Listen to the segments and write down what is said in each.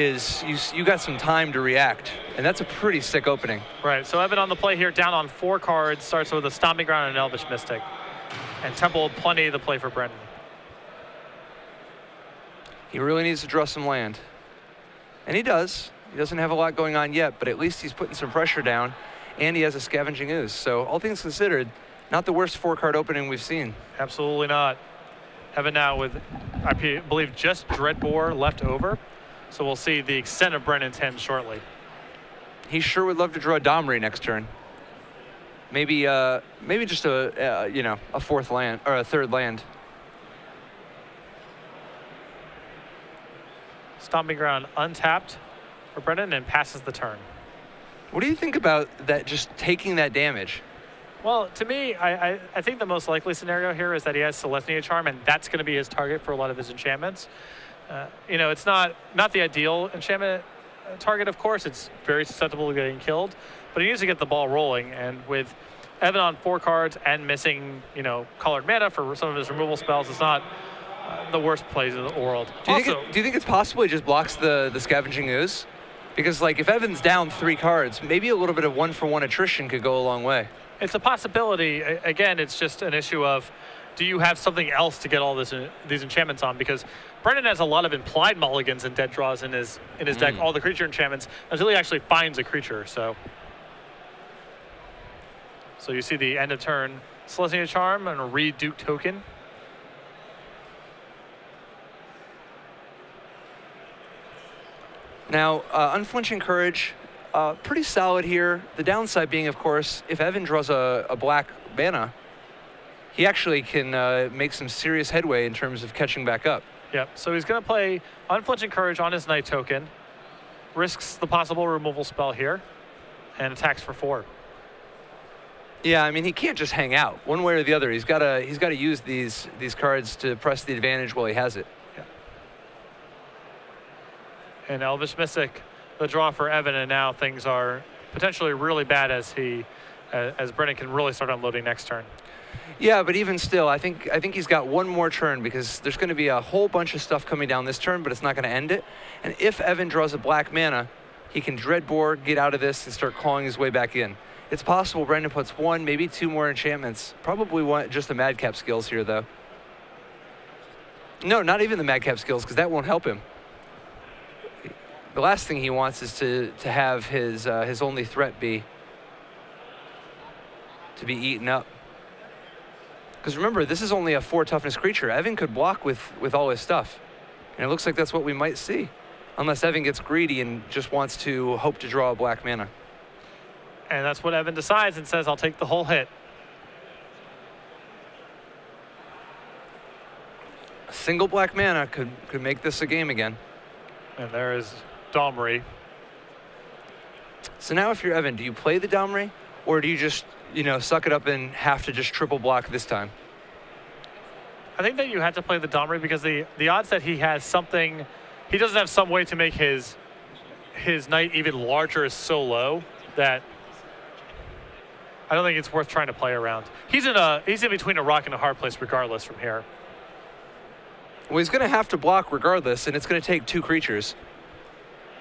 is you got some time to react, and that's a pretty sick opening. Right, so Evan on the play here, down on 4 cards, starts with a Stomping Ground and an Elvish Mystic. And Temple, plenty of the play for Brendan. He really needs to draw some land. And he does. He doesn't have a lot going on yet, but at least he's putting some pressure down, and he has a Scavenging Ooze. So all things considered, not the worst 4-card opening we've seen. Absolutely not. Evan now with, I believe, just Dreadbore left over. So we'll see the extent of Brendan's hand shortly. He sure would love to draw a Domri next turn. Maybe just a 4th land or a 3rd land. Stomping Ground untapped for Brendan and passes the turn. What do you think about that, just taking that damage? Well, to me, I think the most likely scenario here is that he has Selesnya Charm, and that's going to be his target for a lot of his enchantments. It's not the ideal enchantment target, of course. It's very susceptible to getting killed, but he needs to get the ball rolling. And with Evan on 4 cards and missing, colored mana for some of his removal spells, it's not the worst plays in the world. Do you think it's possible he just blocks the Scavenging Ooze? Because, like, if Evan's down 3 cards, maybe a little bit of 1-for-1 attrition could go a long way. It's a possibility. Again, it's just an issue of, do you have something else to get all these enchantments on? Because Brendan has a lot of implied mulligans and dead draws in his deck, all the creature enchantments, until he actually finds a creature. So you see the end of turn Selesnya Charm and a Reduke token. Now, Unflinching Courage, pretty solid here. The downside being, of course, if Evan draws a black mana, he actually can make some serious headway in terms of catching back up. Yep, so he's going to play Unflinching Courage on his Knight token, risks the possible removal spell here, and attacks for 4. Yeah, I mean, he can't just hang out. One way or the other, he's got to use these cards to press the advantage while he has it. Yeah. And Elvish Mystic, the draw for Evan, and now things are potentially really bad as Brendan can really start unloading next turn. Yeah, but even still, I think he's got one more turn, because there's going to be a whole bunch of stuff coming down this turn, but it's not going to end it. And if Evan draws a black mana, he can Dreadbore, get out of this, and start clawing his way back in. It's possible Brendan puts 1, maybe 2 more enchantments. Probably just the Madcap skills here, though. No, not even the Madcap skills, because that won't help him. The last thing he wants is to have his only threat be to be eaten up. Because remember, this is only a 4 toughness creature. Evan could block with all his stuff. And it looks like that's what we might see. Unless Evan gets greedy and just wants to hope to draw a black mana. And that's what Evan decides and says, I'll take the whole hit. A single black mana could make this a game again. And there is Domri. So now if you're Evan, do you play the Domri? Or do you just, suck it up and have to just triple block this time? I think that you have to play the Domri because the odds that he has something, he doesn't have some way to make his Knight even larger is so low that I don't think it's worth trying to play around. He's in between a rock and a hard place regardless from here. Well, he's going to have to block regardless, and it's going to take 2 creatures.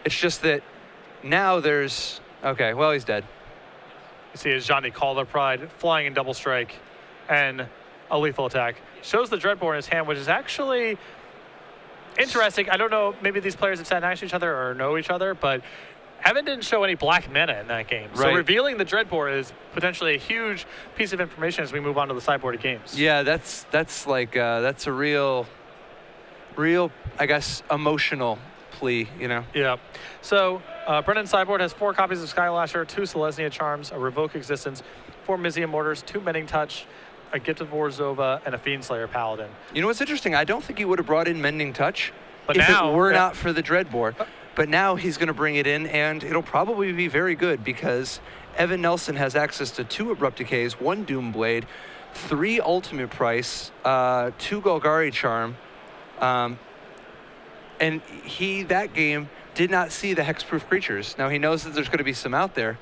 It's just that now there's... Okay, well, he's dead. You see his Johnny Calder Pride flying in double strike and a lethal attack. Shows the Dreadbore in his hand, which is actually interesting. I don't know, maybe these players have sat next to each other or know each other, but Evan didn't show any black mana in that game. Right. So revealing the Dreadbore is potentially a huge piece of information as we move on to the sideboard games. Yeah, that's a real, I guess, emotional plea, Yeah. So Brendan's sideboard has 4 copies of Skylasher, 2 Selesnya Charms, a Revoke Existence, 4 Mizium Mortars, 2 Mending Touch, a Gift of Vorzova, and a Fiendslayer Paladin. You know what's interesting? I don't think he would have brought in Mending Touch but if now, it were not for the Dreadbore. But now he's going to bring it in, and it'll probably be very good because Evan Nelson has access to 2 Abrupt Decays, 1 Doomblade, 3 Ultimate Price, 2 Golgari Charm, and that game did not see the hexproof creatures. Now he knows that there's going to be some out there.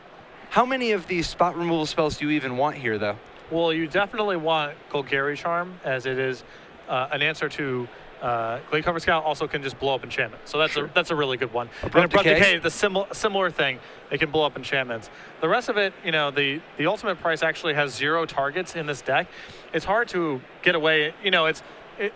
How many of these spot removal spells do you even want here, though? Well, you definitely want Golgari Charm, as it is an answer to Glade Cover Scout also can just blow up enchantments. So that's a really good one. Abrupt Decay, the similar thing. It can blow up enchantments. The rest of it, the ultimate price actually has 0 targets in this deck. It's hard to get away.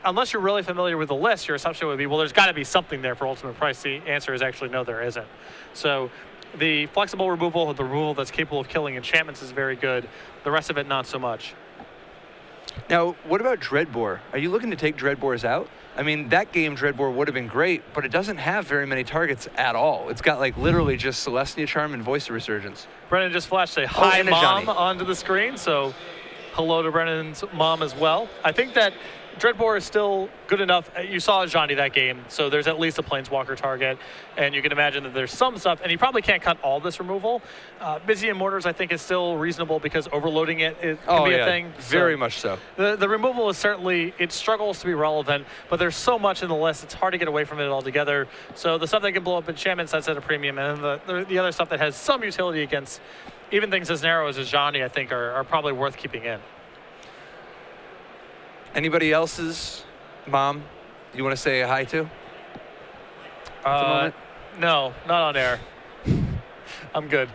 Unless you're really familiar with the list, your assumption would be, well, there's got to be something there for ultimate price. The answer is actually no, there isn't. So the flexible removal, the removal that's capable of killing enchantments is very good. The rest of it, not so much. Now, what about Dreadbore? Are you looking to take Dreadbores out? I mean, that game Dreadbore would have been great, but it doesn't have very many targets at all. It's got like literally just Celestia Charm and Voice of Resurgence. Brennan just flashed a hi and mom onto the screen, so hello to Brennan's mom as well. I think that Dreadbore is still good enough. You saw Ajani that game, so there's at least a Planeswalker target, and you can imagine that there's some stuff, and you probably can't cut all this removal. Busy and Mortars, I think, is still reasonable because overloading it can be a thing. Very much so. The removal is certainly, it struggles to be relevant, but there's so much in the list, it's hard to get away from it altogether. So the stuff that can blow up enchantments, that's at a premium, and then the other stuff that has some utility against even things as narrow as Ajani, I think, are probably worth keeping in. Anybody else's mom you want to say hi to? At the moment? No, not on air. I'm good.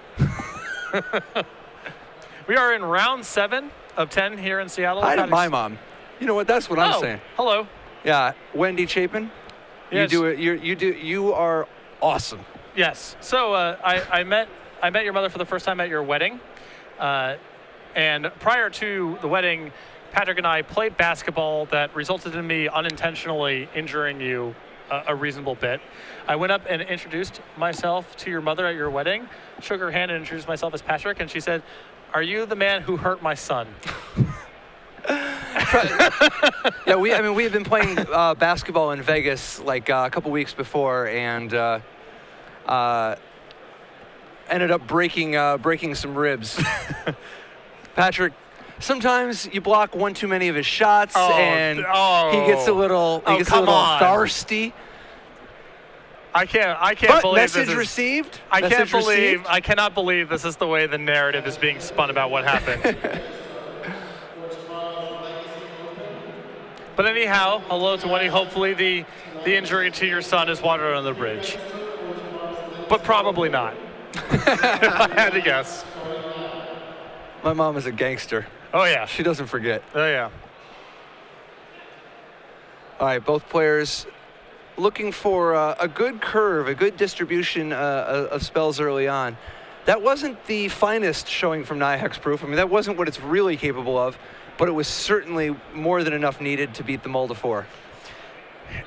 We are in round 7 of 10 here in Seattle. Hi to my mom. You know what? That's what I'm saying. Hello. Yeah, Wendy Chapin. Yes. You are awesome. Yes. So I met your mother for the first time at your wedding, and prior to the wedding, Patrick and I played basketball that resulted in me unintentionally injuring you a reasonable bit. I went up and introduced myself to your mother at your wedding, shook her hand and introduced myself as Patrick, and she said, "Are you the man who hurt my son?" Yeah, we had been playing basketball in Vegas like a couple weeks before, and ended up breaking some ribs. Patrick, sometimes you block one too many of his shots, and he gets a little thirsty. I can't But believe message this is, received. I cannot believe this is the way the narrative is being spun about what happened. But anyhow, hello to Wendy. Hopefully the injury to your son is water under the bridge. But probably not. If I had to guess. My mom is a gangster. Oh, yeah. She doesn't forget. Oh, yeah. All right, both players looking for a good curve, a good distribution of spells early on. That wasn't the finest showing from Naya Hexproof. I mean, that wasn't what it's really capable of, but it was certainly more than enough needed to beat the Mulda 4.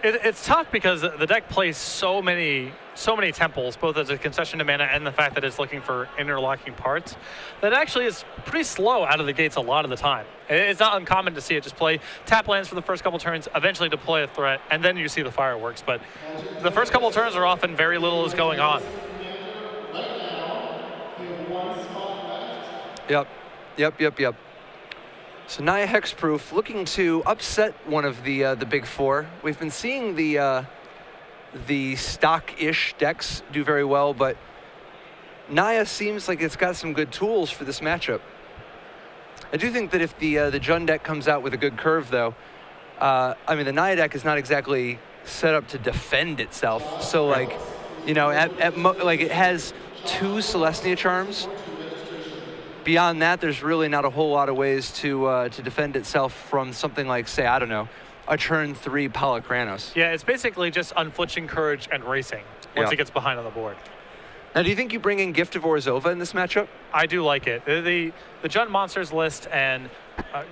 It's tough because the deck plays so many temples, both as a concession to mana and the fact that it's looking for interlocking parts, that actually is pretty slow out of the gates a lot of the time. It's not uncommon to see it just play tap lands for the first couple turns, eventually deploy a threat, and then you see the fireworks. But the first couple turns are often very little is going on. Yep. So Naya Hexproof looking to upset one of the big four. We've been seeing the stock-ish decks do very well, but Naya seems like it's got some good tools for this matchup. I do think that if the Jund deck comes out with a good curve, though, I mean, the Naya deck is not exactly set up to defend itself. So, like, you know, like it has 2 Celestia Charms. Beyond that, there's really not a whole lot of ways to defend itself from something like, say, I don't know, a turn 3 Polychronos. Yeah, it's basically just unflinching courage and racing once it gets behind on the board. Now, do you think you bring in Gift of Orzhova in this matchup? I do like it. The Jund monsters list and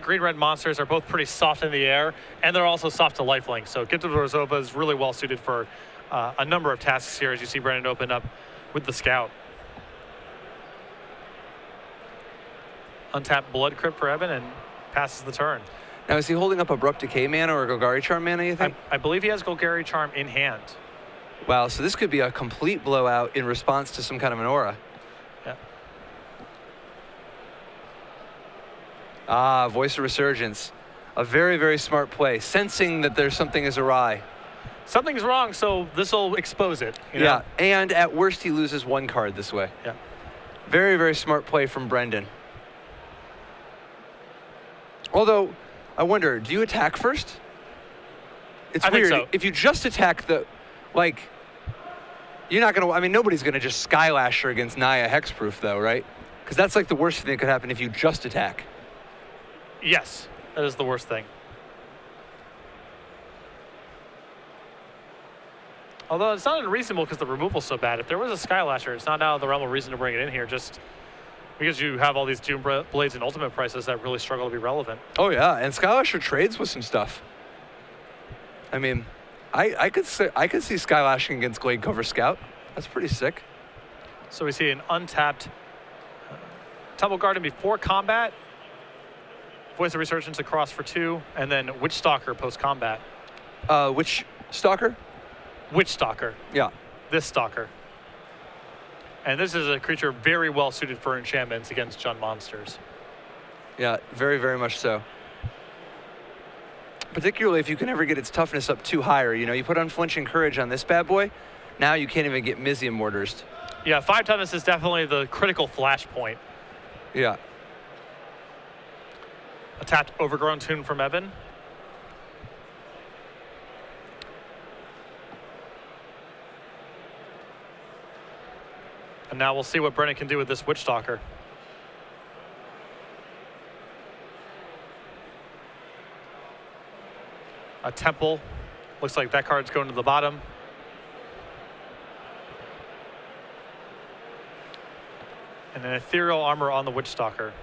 green-red monsters are both pretty soft in the air, and they're also soft to lifelink. So Gift of Orzhova is really well suited for a number of tasks here, as you see Brennan open up with the Scout. Untap Blood Crypt for Evan and passes the turn. Now, is he holding up Abrupt Decay mana or a Golgari Charm mana, you think? I believe he has Golgari Charm in hand. Wow, so this could be a complete blowout in response to some kind of an aura. Yeah. Ah, Voice of Resurgence. A very, very smart play, sensing that there's something is awry. Something's wrong, so this will expose it. You know? Yeah, and at worst, he loses 1 card this way. Yeah. Very, very smart play from Brendan. Although, I wonder, do you attack first? It's I think weird. so. If you just attack the, like, you're not going to, I mean, nobody's going to just Skylasher against Naya Hexproof, though, right? Because that's like the worst thing that could happen if you just attack. Yes, that is the worst thing. Although it's not unreasonable because the removal's so bad. If there was a Skylasher, it's not out of the realm of reason to bring it in here, just because you have all these Doom Blades and Ultimate prices that really struggle to be relevant. Oh, yeah, and Skylasher trades with some stuff. I mean, I could see Skylashing against Glade Cover Scout. That's pretty sick. So we see an untapped Temple Garden before combat, Voice of Resurgence across for 2, and then Witch Stalker post-combat. Which Stalker? Witch Stalker. Yeah. This Stalker. And this is a creature very well suited for enchantments against Jund monsters. Yeah, very, very much so. Particularly if you can ever get its toughness up too higher. You know, you put Unflinching Courage on this bad boy, now you can't even get Mizium Mortars. Yeah, 5 toughness is definitely the critical flashpoint. Yeah. A tapped Overgrown Tune from Evan. And now we'll see what Brennan can do with this Witch Stalker. A Temple. Looks like that card's going to the bottom. And an Ethereal Armor on the Witch Stalker.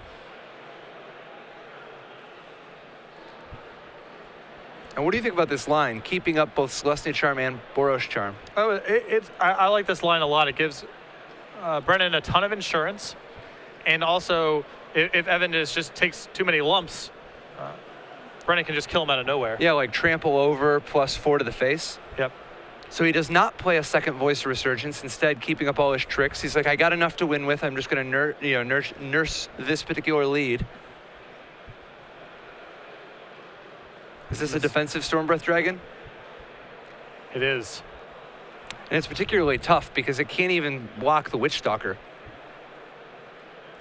And what do you think about this line, keeping up both Celestia Charm and Boros Charm? Oh, I like this line a lot. It gives Brennan a ton of insurance, and also if Evan just takes too many lumps, Brennan can just kill him out of nowhere. Yeah, like trample over plus 4 to the face. Yep. So he does not play a second Voice of Resurgence, instead keeping up all his tricks. He's like, I got enough to win with. I'm just going to nurse this particular lead. Is this a defensive Stormbreath Dragon? It is. And it's particularly tough because it can't even block the Witch Stalker.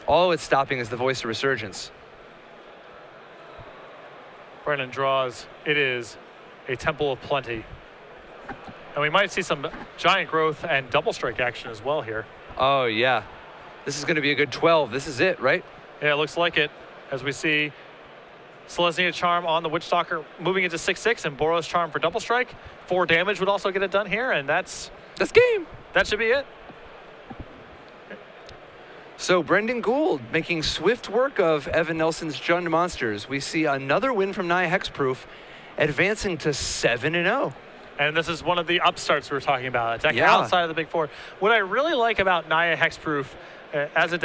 All it's stopping is the Voice of Resurgence. Brennan draws. It is a Temple of Plenty. And we might see some Giant Growth and Double Strike action as well here. Oh, yeah. This is going to be a good 12. This is it, right? Yeah, it looks like it. As we see Celestia Charm on the Witch Stalker moving into 6/6 and Boros Charm for Double Strike. 4 damage would also get it done here, and that's game. That should be it. So Brendan Goold making swift work of Evan Nelson's Jund monsters. We see another win from Naya Hexproof, advancing to 7-0. And this is one of the upstarts we were talking about. A deck outside of the big 4. What I really like about Naya Hexproof as a deck